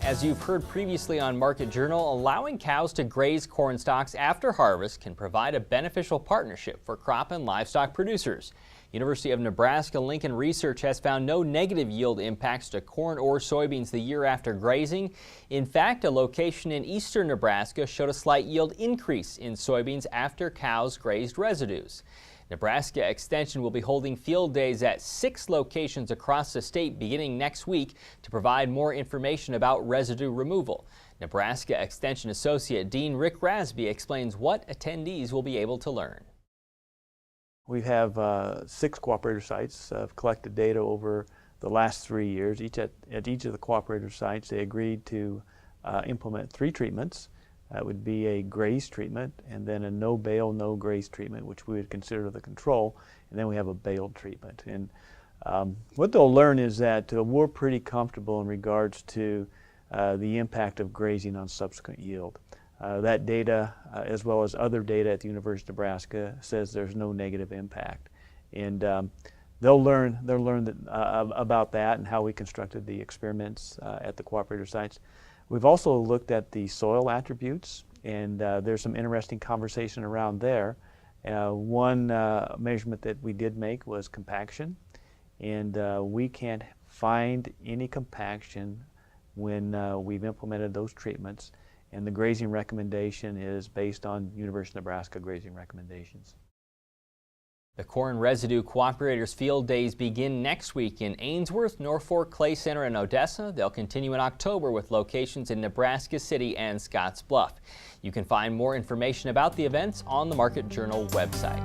As you've heard previously on Market Journal, allowing cows to graze corn stalks after harvest can provide a beneficial partnership for crop and livestock producers. University of Nebraska-Lincoln research has found no negative yield impacts to corn or soybeans the year after grazing. In fact, a location in eastern Nebraska showed a slight yield increase in soybeans after cows grazed residues. Nebraska Extension will be holding field days at 6 locations across the state beginning next week to provide more information about residue removal. Nebraska Extension Associate Dean Rick Rasby explains what attendees will be able to learn. We have 6 cooperator sites. Collected data over the last 3 years. At each of the cooperator sites, they agreed to implement 3 treatments. That would be a graze treatment, and then a no bale, no graze treatment, which we would consider the control, and then we have a baled treatment. And what they'll learn is that we're pretty comfortable in regards to the impact of grazing on subsequent yield. That data, as well as other data at the University of Nebraska, says there's no negative impact, and they'll learn about that and how we constructed the experiments at the cooperator sites. We've also looked at the soil attributes, and there's some interesting conversation around there. One measurement that we did make was compaction, and we can't find any compaction when we've implemented those treatments, and the grazing recommendation is based on University of Nebraska grazing recommendations. The corn residue cooperators field days begin next week in Ainsworth, Norfolk, Clay Center, and Odessa. They'll continue in October with locations in Nebraska City and Scotts Bluff. You can find more information about the events on the Market Journal website.